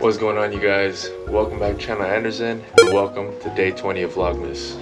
What's going on, you guys? Welcome back to channel Anderzen, and welcome to day 20 of Vlogmas.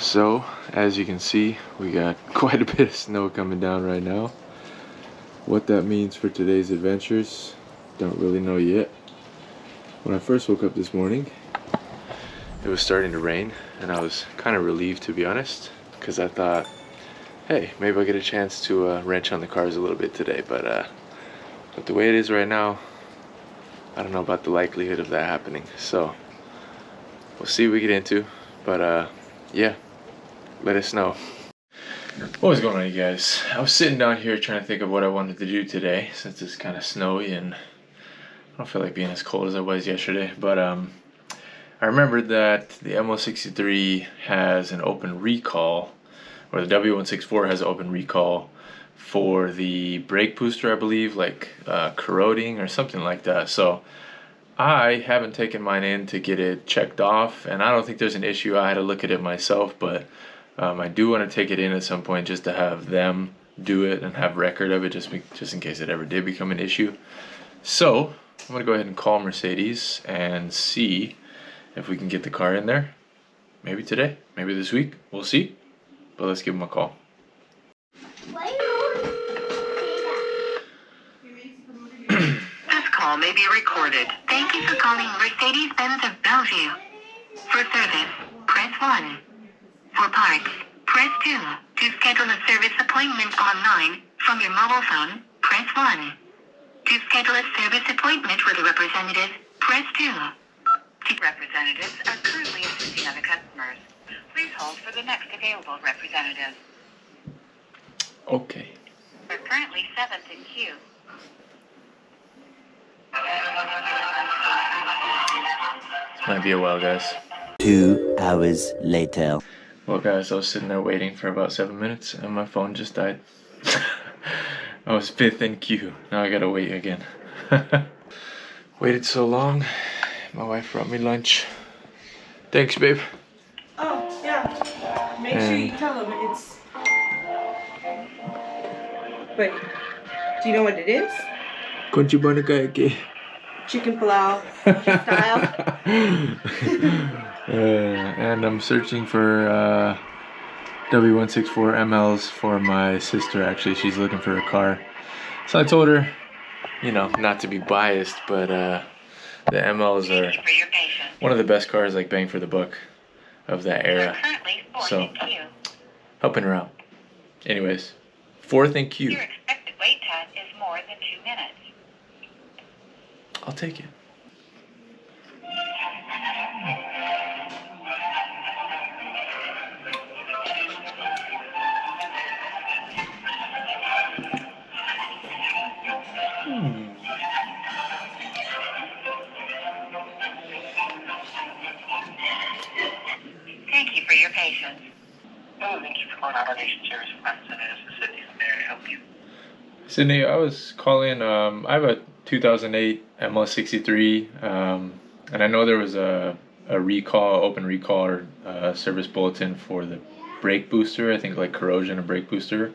So, as you can see, we got quite a bit of snow coming down right now. What that means for today's adventures, don't really know yet. When I first woke up this morning, it was starting to rain, and I was kind of relieved, to be honest, because I thought, hey, maybe I'll get a chance to wrench on the cars a little bit today, but the way it is right now, I don't know about the likelihood of that happening. So, we'll see what we get into, but yeah. Let us know. What was going on, you guys? I was sitting down here trying to think of what I wanted to do today, since it's kind of snowy and I don't feel like being as cold as I was yesterday. But I remembered that the ML63 has an open recall, or the W164 has an open recall for the brake booster, I believe, like corroding or something like that. So I haven't taken mine in to get it checked off, and I don't think there's an issue. I had to look at it myself, but I do want to take it in at some point just to have them do it and have record of it, just in case it ever did become an issue. So I'm going to go ahead and call Mercedes and see if we can get the car in there. Maybe today, maybe this week, we'll see. But let's give them a call. This call may be recorded. Thank you for calling Mercedes-Benz of Bellevue. For service, press 1. For parts, press 2. To schedule a service appointment online from your mobile phone, press 1. To schedule a service appointment with a representative, press 2. Representatives are currently assisting other customers. Please hold for the next available representative. Okay. We're currently 7th in queue. This might be a while, guys. 2 hours later. Well, guys, I was sitting there waiting for about 7 minutes, and my phone just died. I was 5th in queue. Now I gotta wait again. Waited so long. My wife brought me lunch. Thanks, babe. Oh, yeah. Make sure you tell them it's... Wait, do you know what it is? Conchi banakaike. Chicken palau style. And I'm searching for W164 MLs for my sister. Actually, she's looking for a car. So I told her, you know, not to be biased, but the MLs are one of the best cars, like bang for the buck of that era. So helping her out. Anyways, 4th in queue. Your expected wait time is more than 2 minutes. I'll take it. Thank you for your patience. Oh, thank you for calling Automation Service Representative Sydney. May I help you? Sydney, I was calling. I have a 2008 ML63, and I know there was a recall, open recall, or service bulletin for the brake booster. I think like corrosion of brake booster.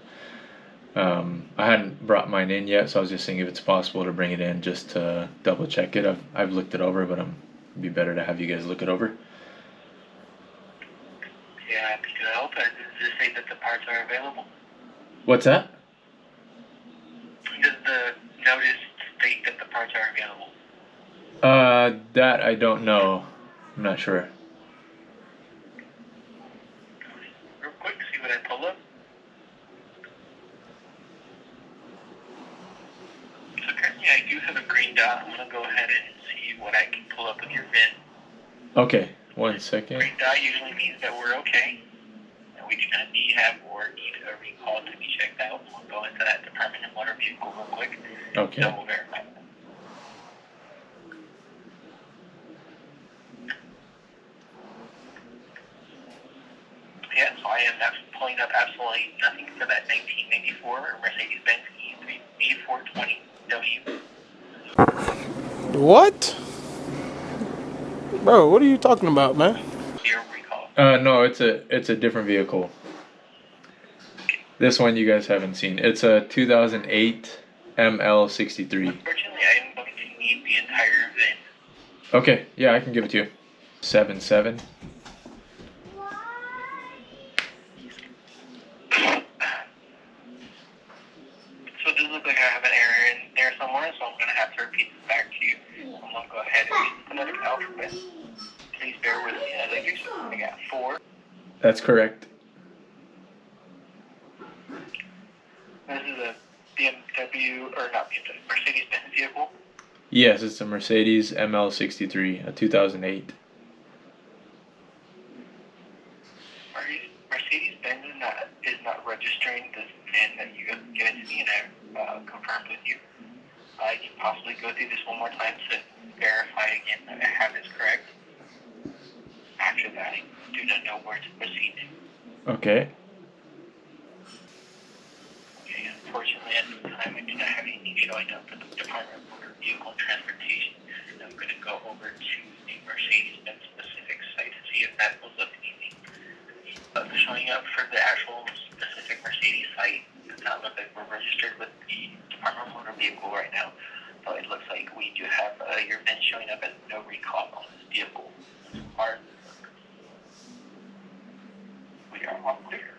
I hadn't brought mine in yet, so I was just seeing if it's possible to bring it in just to double check it. I've looked it over, but it'd be better to have you guys look it over. Yeah, happy to help. Does this say that the parts are available? What's that? Does the notice state that the parts are available? That I don't know. I'm not sure. Real quick, see what I pull up. So currently I do have a green dot. I'm going to go ahead and see what I can pull up with your VIN. Okay, 1 second. Green dot usually means that we're okay. And we do not need a recall to be checked out. We'll go into that department and motor vehicle real quick. Okay. Double verify. yet, so I am not pulling up absolutely nothing for that 1994 Mercedes-Benz E420W. What? Bro, what are you talking about, man? Zero recall. No, it's a different vehicle. This one you guys haven't seen. It's a 2008 ML63. Unfortunately, I am going to need the entire VIN. Okay, yeah, I can give it to you. 77. So it does look like I have an error in there somewhere, so I'm going to have to repeat this back to you. I'm going to go ahead and read the phonetic alphabet. Please bear with me as I do so. I got 4. That's correct. This is a BMW, or not BMW, Mercedes-Benz vehicle. Yes, it's a Mercedes ML63, a 2008. Mercedes-Benz is not registering this VIN that you have given to me, and I've confirmed with you. I can possibly go through this one more time to verify again that I have this correct. After that, I do not know where to proceed. Okay. Okay, unfortunately, at this time, I do not have anything showing up for the Department of Motor Vehicle and Transportation. I'm going to go over to the Mercedes-Benz specific site to see if that pulls up anything. Showing up for the actual specific Mercedes site does not look like we're registered with the Department of Motor Vehicle right now. So it looks like we do have your VIN showing up as no recall on this vehicle. As far as we are all clear.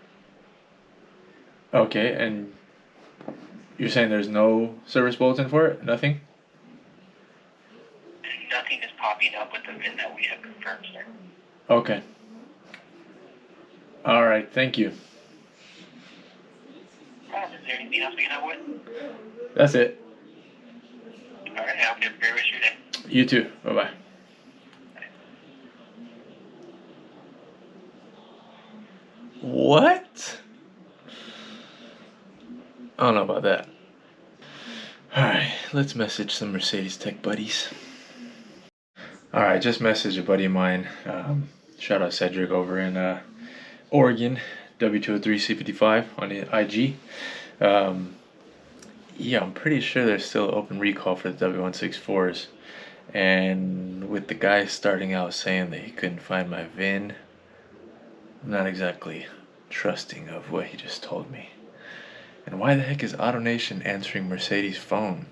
Okay, and you're saying there's no service bulletin for it? Nothing? Nothing is popping up with the VIN that we have confirmed, sir. Okay. Alright, thank you. Is there anything else we can help with? That's it. Alright, I hope you have a great rest of your day. You too. Bye-bye. What? I don't know about that. Alright, let's message some Mercedes tech buddies. Alright, just messaged a buddy of mine. Shout out Cedric over in Oregon, W203 C55 on the IG. Yeah, I'm pretty sure there's still open recall for the W164s. And with the guy starting out saying that he couldn't find my VIN, I'm not exactly trusting of what he just told me. And why the heck is AutoNation answering Mercedes' phone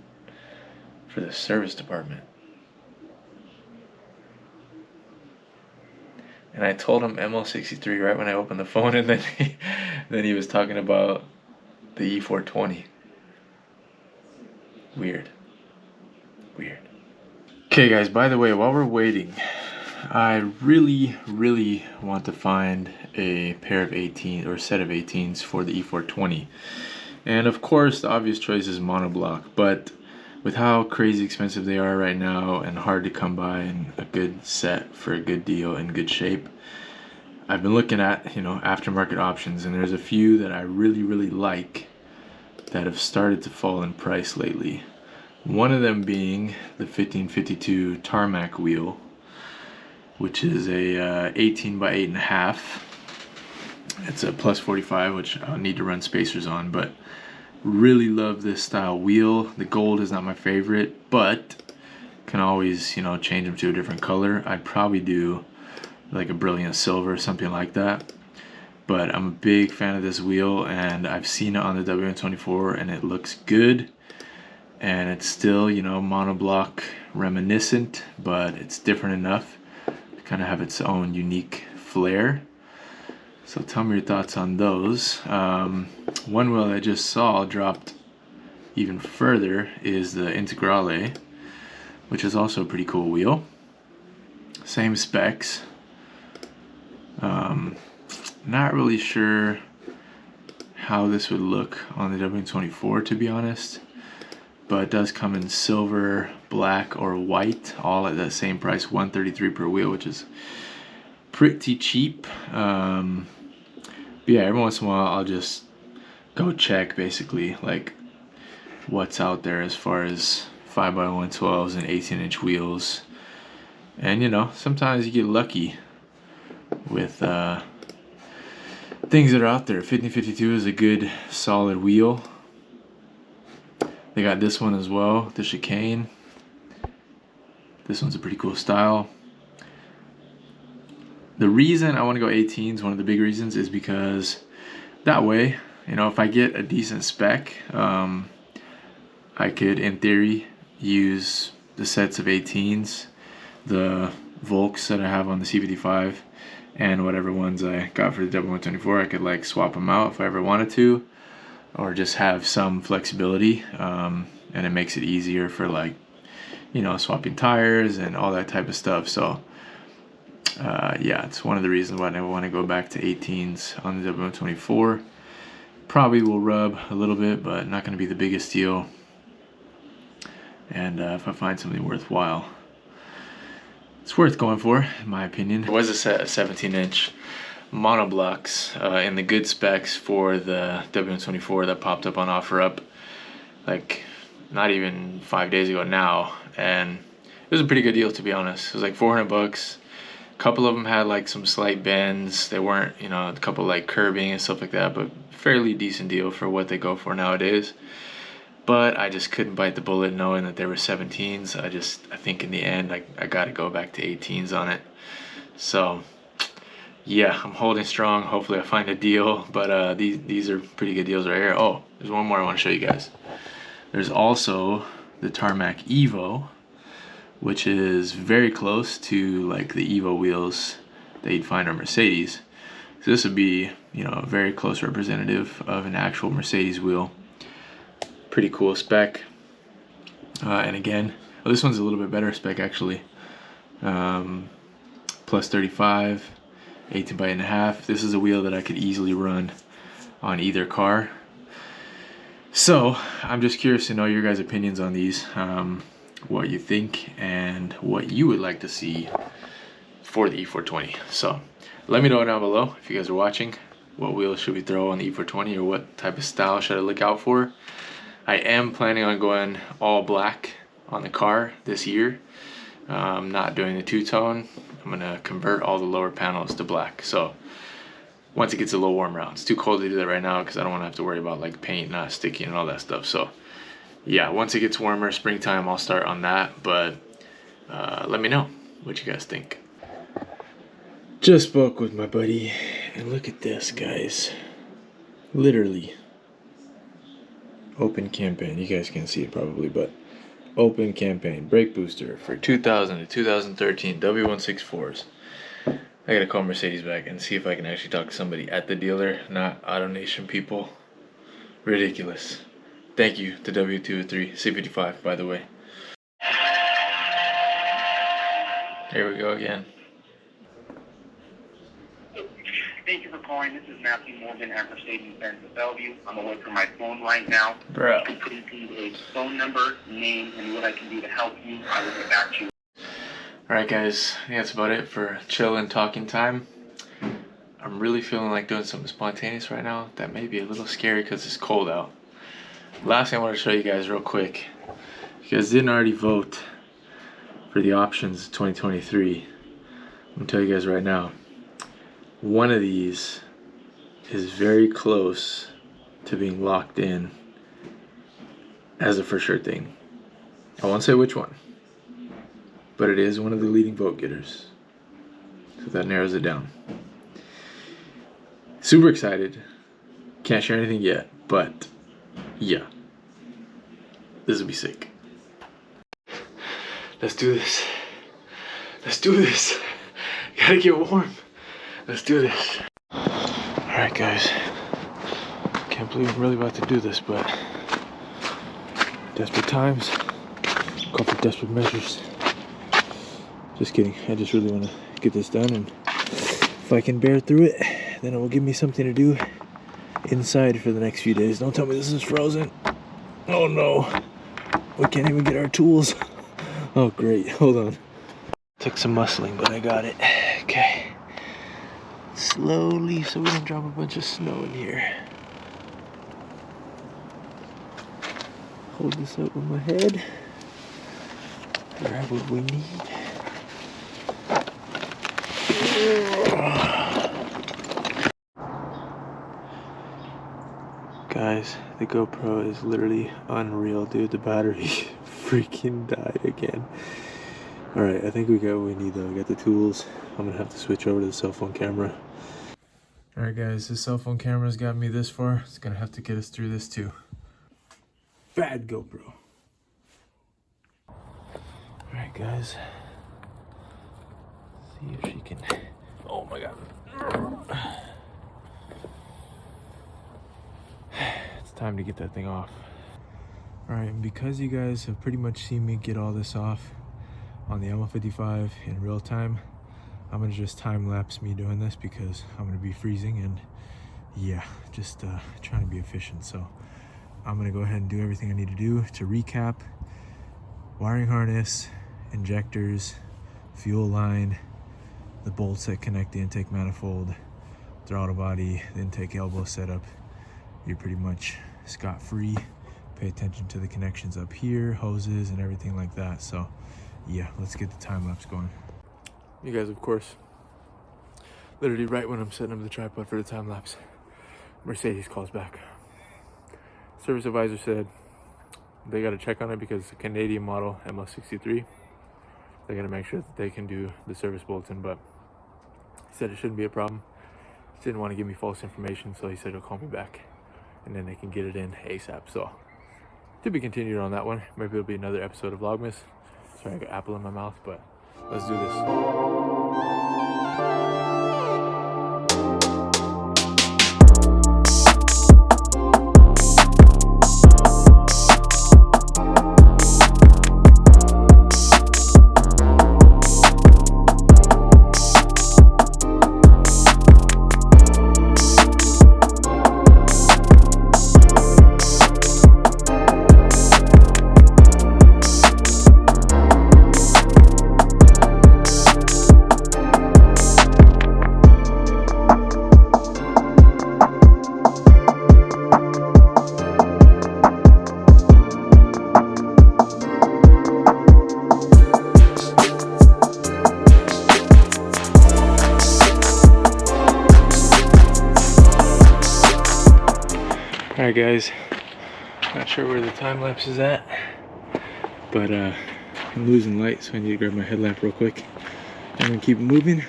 for the service department? And I told him ML63 right when I opened the phone, and then he was talking about the E420. Weird. Weird. Okay guys, by the way, while we're waiting, I really want to find a pair of 18 or set of 18s for the E420. And of course, the obvious choice is monoblock, but with how crazy expensive they are right now and hard to come by and a good set for a good deal in good shape, I've been looking at, aftermarket options, and there's a few that I really like that have started to fall in price lately. One of them being the 1552 tarmac wheel, which is a 18 by 8.5. It's a plus 45, which I'll need to run spacers on, but really love this style wheel. The gold is not my favorite, but can always, change them to a different color. I'd probably do like a brilliant silver, something like that. But I'm a big fan of this wheel, and I've seen it on the W124 and it looks good. And it's still, monoblock reminiscent, but it's different enough to kind of have its own unique flair. So tell me your thoughts on those. One wheel I just saw dropped even further is the Integrale, which is also a pretty cool wheel. Same specs. Not really sure how this would look on the W124, to be honest, but it does come in silver, black, or white, all at that same price, $133 per wheel, which is pretty cheap. But yeah, every once in a while I'll just go check basically like what's out there as far as 5x112s and 18-inch wheels, and sometimes you get lucky with things that are out there. 1552 is a good solid wheel. They got this one as well, the chicane. This one's a pretty cool style. The reason I want to go 18s, one of the big reasons, is because that way, you know, if I get a decent spec, I could, in theory, use the sets of 18s, the Volks that I have on the C55, and whatever ones I got for the W124. I could like swap them out if I ever wanted to, or just have some flexibility, and it makes it easier for, like, you know, swapping tires and all that type of stuff. So yeah, it's one of the reasons why I want to go back to 18s on the W124. Probably will rub a little bit, but not going to be the biggest deal. And if I find something worthwhile, it's worth going for, in my opinion. There was a set of 17-inch monoblocks in the good specs for the W124 that popped up on OfferUp, like not even 5 days ago now, and it was a pretty good deal, to be honest. It was like 400 bucks. A couple of them had like some slight bends. They weren't, you know, a couple like curbing and stuff like that, but fairly decent deal for what they go for nowadays. But I just couldn't bite the bullet knowing that there were 17s. I think in the end I got to go back to 18s on it. So yeah, I'm holding strong. Hopefully I find a deal, but these are pretty good deals right here. Oh, there's one more I want to show you guys. There's also the Tarmac Evo, which is very close to like the Evo wheels that you'd find on Mercedes. So this would be, you know, a very close representative of an actual Mercedes wheel. Pretty cool spec. And again, oh, this one's a little bit better spec actually. Plus 35, 18 by 8.5. This is a wheel that I could easily run on either car. So I'm just curious to know your guys' opinions on these, what you think and what you would like to see for the E420. So let me know down below if you guys are watching. What wheels should we throw on the E420, or what type of style should I look out for? I am planning on going all black on the car this year. I'm not doing the two-tone. I'm gonna convert all the lower panels to black. So once it gets a little warmer out, it's too cold to do that right now because I don't want to have to worry about like paint not sticking and all that stuff. So yeah, once it gets warmer, springtime, I'll start on that. But let me know what you guys think. Just spoke with my buddy, and look at this, guys. Literally open campaign. You guys can't see it probably, but open campaign brake booster for 2000 to 2013 W164s. I gotta call Mercedes back and see if I can actually talk to somebody at the dealer, not AutoNation people. Ridiculous. Thank you to W203 C55, by the way. Here we go again. Thank you for calling. This is Matthew Morgan at Mercedes-Benz of Bellevue. I'm away from my phone right now. Bro. If you could please leave a phone number, name, and what I can do to help you, I will get back to you. Alright guys, I think that's about it for chill and talking time. I'm really feeling like doing something spontaneous right now. That may be a little scary because it's cold out. Last thing I want to show you guys real quick. If you guys didn't already vote for the options 2023, I'm going to tell you guys right now. One of these is very close to being locked in as a for sure thing. I won't say which one, but it is one of the leading vote getters. So that narrows it down. Super excited. Can't share anything yet, but yeah. This will be sick. Let's do this. Let's do this. Gotta get warm. Let's do this. Alright guys. Can't believe I'm really about to do this, but desperate times call for desperate measures. Just kidding. I just really want to get this done, and if I can bear through it, then it will give me something to do inside for the next few days. Don't tell me this is frozen. Oh no. We can't even get our tools. Oh great. Hold on. Took some muscling, but I got it. Okay. Slowly, so we don't drop a bunch of snow in here. Hold this up with my head. Grab what we need. Guys, the GoPro is literally unreal, dude. The battery freaking died again. Alright, I think we got what we need though. We got the tools. I'm gonna have to switch over to the cell phone camera. Alright guys, the cell phone camera's got me this far. It's gonna have to get us through this too. Bad GoPro. Alright guys. See if she can... Oh my god. It's time to get that thing off. Alright, and because you guys have pretty much seen me get all this off on the M55 in real time, I'm gonna just time lapse me doing this because I'm gonna be freezing and yeah, just trying to be efficient. So I'm gonna go ahead and do everything I need to do to recap: wiring harness, injectors, fuel line, the bolts that connect the intake manifold, throttle body, the intake elbow setup. You're pretty much scot-free. Pay attention to the connections up here, hoses and everything like that. So yeah, let's get the time lapse going. You guys, of course, literally right when I'm setting up the tripod for the time lapse, Mercedes calls back. Service advisor said they got to check on it because it's a Canadian model ML63. They got to make sure that they can do the service bulletin, but he said it shouldn't be a problem. He didn't want to give me false information, so he said he'll call me back and then they can get it in ASAP. So to be continued on that one. Maybe it'll be another episode of Vlogmas. Sorry, I got apple in my mouth, but let's do this. Alright guys, not sure where the time lapse is at, but I'm losing light, so I need to grab my headlamp real quick. I'm gonna keep moving.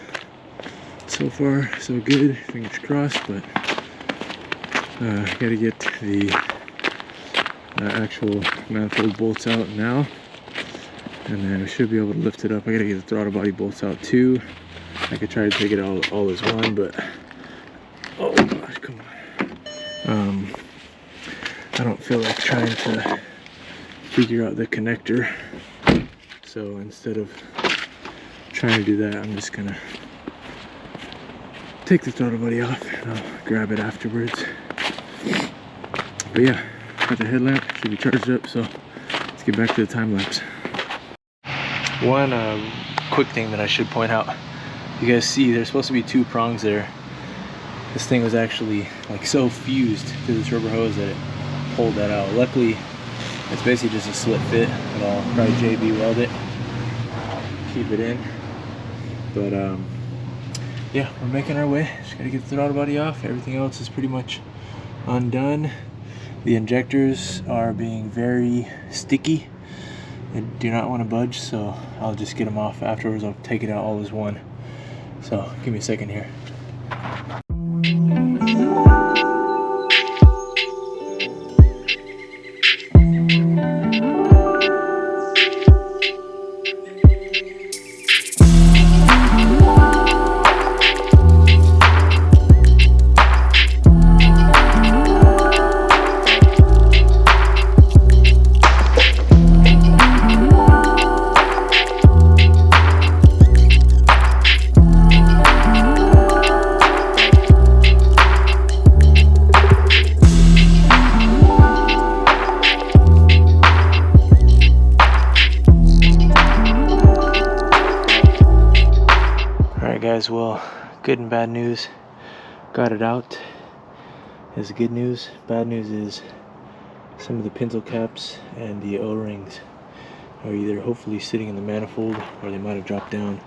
So far, so good, fingers crossed, but I gotta get the actual manifold bolts out now, and then I should be able to lift it up. I gotta get the throttle body bolts out too. I could try to take it all as one, but oh gosh, come on. I don't feel like trying to figure out the connector, so instead of trying to do that, I'm just gonna take the throttle body off and I'll grab it afterwards. But yeah, got the headlamp, should be charged up, so let's get back to the time lapse. One quick thing that I should point out, you guys see there's supposed to be two prongs there. This thing was actually like so fused to the turbo hose that it pulled that out. Luckily, it's basically just a slit fit, but I'll probably JB weld it, keep it in. But yeah, we're making our way. Just gotta get the throttle body off. Everything else is pretty much undone. The injectors are being very sticky and do not want to budge, so I'll just get them off afterwards. I'll take it out all as one. So give me a second here. Guys, well, good and bad news. Got it out. Is good news. Bad news is some of the pintle caps and the O-rings are either hopefully sitting in the manifold or they might have dropped down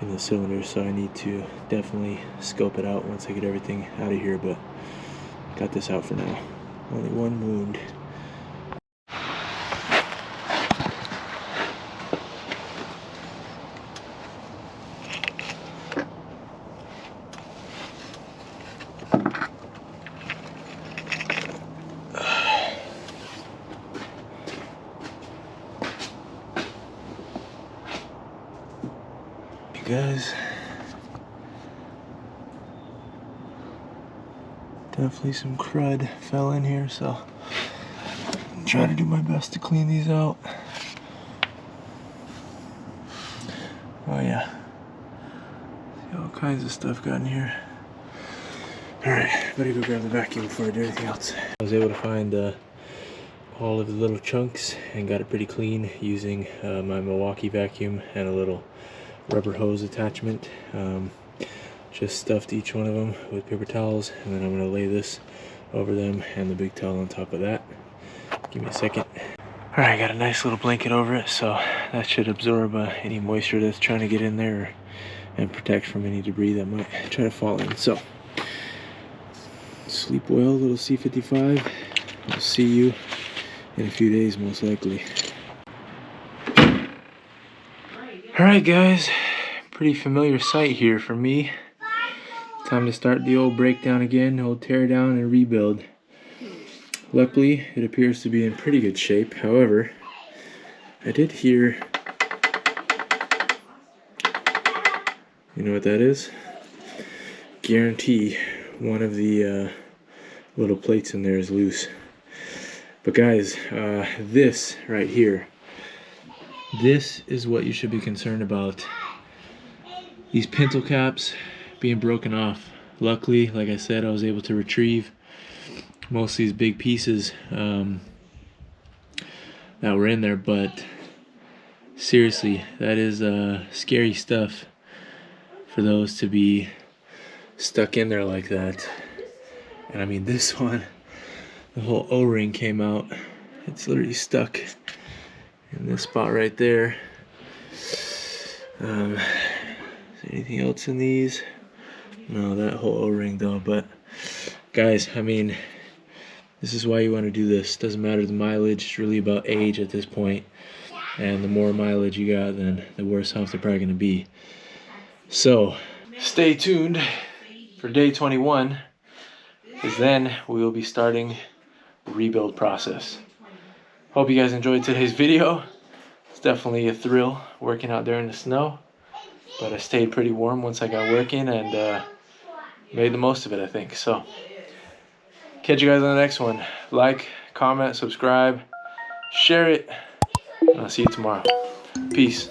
in the cylinder, so I need to definitely scope it out once I get everything out of here. But got this out for now. Only one wound. Guys, definitely some crud fell in here, so I'm trying to do my best to clean these out. Oh yeah, see, all kinds of stuff got in here. Alright, better go grab the vacuum before I do anything else. I was able to find all of the little chunks and got it pretty clean using my Milwaukee vacuum and a little rubber hose attachment. Just stuffed each one of them with paper towels, and then I'm going to lay this over them and the big towel on top of that. Give me a second. Alright, got a nice little blanket over it, so that should absorb any moisture that's trying to get in there and protect from any debris that might try to fall in. So, sleep well, little C55. I'll see you in a few days, most likely. Alright guys, pretty familiar sight here for me. Time to start the old breakdown again, old tear down and rebuild. Luckily, it appears to be in pretty good shape. However, I did hear, you know what that is? Guarantee one of the little plates in there is loose. But guys, this right here, this is what you should be concerned about. These pintle caps being broken off. Luckily, like I said, I was able to retrieve most of these big pieces that were in there, but seriously, that is scary stuff for those to be stuck in there like that. And I mean, this one, the whole O-ring came out. It's literally stuck in this spot right there. Is there anything else in these? No, that whole O-ring though. But guys, I mean, this is why you want to do this. Doesn't matter the mileage, it's really about age at this point. And the more mileage you got, then the worse off they're probably going to be. So, stay tuned for day 21, because then we will be starting the rebuild process. Hope you guys enjoyed today's video. It's definitely a thrill working out there in the snow, but I stayed pretty warm once I got working and made the most of it, I think. So, catch you guys on the next one. Like, comment, subscribe, share it, and I'll see you tomorrow. Peace.